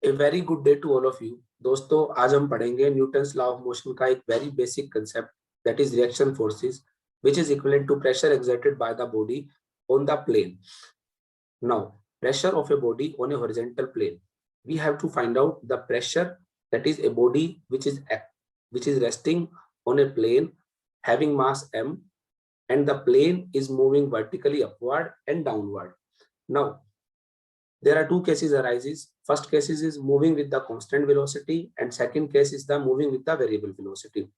A very good day to all of you. दोस्तों, आज हम पढ़ेंगे न्यूटन्स लॉ ऑफ मोशन का एक very basic concept, that is reaction forces which is equivalent to pressure exerted by the body on the plane. Now, pressure of a body on a horizontal plane, we have to find out the pressure, that is a body which is resting on a plane having mass m, and the plane is moving vertically upward and downward. Now, there are two cases arises. First case is moving with the constant velocity, and second case is the moving with the variable velocity.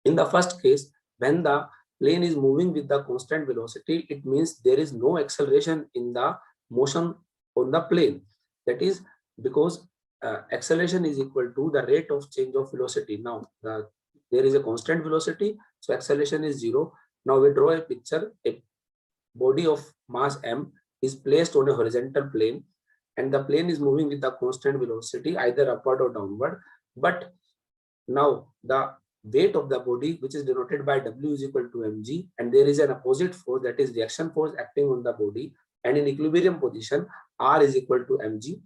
In the first case, when the plane is moving with the constant velocity, it means there is no acceleration in the motion on the plane. That is because acceleration is equal to the rate of change of velocity. Now there is a constant velocity, so acceleration is 0. Now we draw a picture. A body of mass m is placed on a horizontal plane, and the plane is moving with the constant velocity, either upward or downward. But now the weight of the body, which is denoted by W, is equal to mg, and there is an opposite force, that is reaction force, acting on the body, and in equilibrium position R is equal to mg,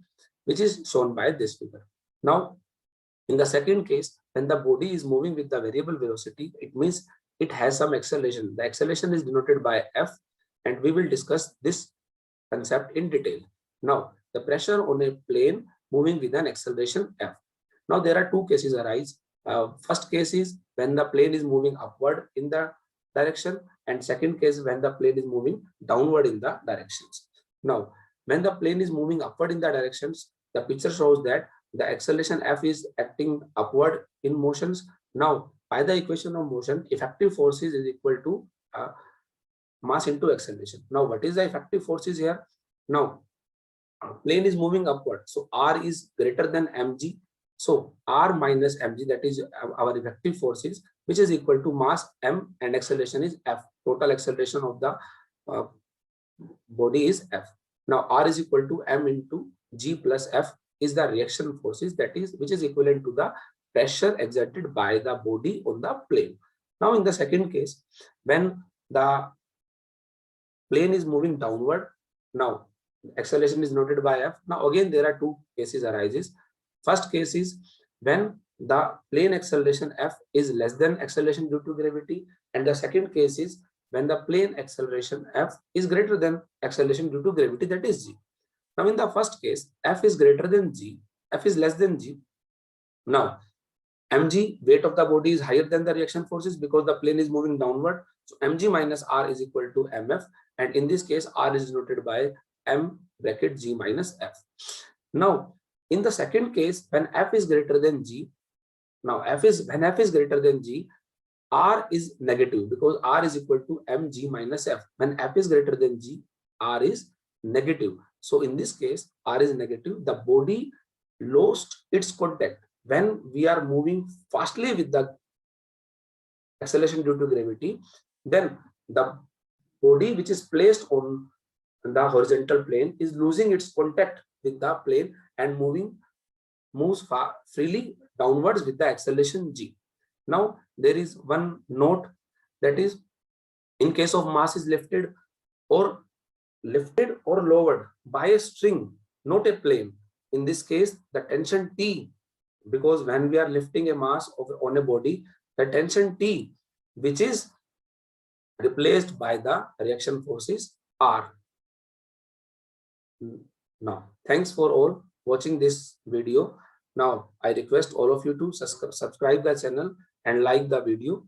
which is shown by this figure. Now, in the second case, when the body is moving with the variable velocity, it means it has some acceleration. The acceleration is denoted by F, and we will discuss this concept in detail. Now, the pressure on a plane moving with an acceleration F. Now, there are two cases arise. First case is when the plane is moving upward in the direction, and second case when the plane is moving downward in the directions. Now, when the plane is moving upward in the directions, the picture shows that the acceleration F is acting upward in motions. Now, by the equation of motion, effective forces is equal to mass into acceleration. Now, what is the effective forces here? Now, plane is moving upward, so R is greater than mg. So R minus mg, that is our effective forces, which is equal to mass m, and acceleration is F. Total acceleration of the body is F. Now R is equal to m into g plus F is the reaction forces, that is which is equivalent to the pressure exerted by the body on the plane. Now in the second case, when the plane is moving downward, now acceleration is noted by F. Now again there are two cases arises. First case is when the plane acceleration F is less than acceleration due to gravity, and the second case is when the plane acceleration F is greater than acceleration due to gravity, that is g. Now in the first case, F is greater than g, F is less than g. Now mg, weight of the body, is higher than the reaction forces because the plane is moving downward. So mg minus R is equal to mf, and in this case R is denoted by m bracket g minus f. Now in the second case, when F is greater than g, now when F is greater than g, R is negative because R is equal to mg minus f. When F is greater than g, R is negative. So in this case, R is negative. The body lost its contact when we are moving fastly with the acceleration due to gravity. Then the body which is placed on the horizontal plane is losing its contact with the plane and moves freely downwards with the acceleration g. Now there is one note, that is in case of mass is lifted or lowered by a string, not a plane. In this case, the tension T, because when we are lifting a mass on a body, the tension T, which is replaced by the reaction forces R. Now, thanks for all watching this video. Now, I request all of you to subscribe the channel and like the video.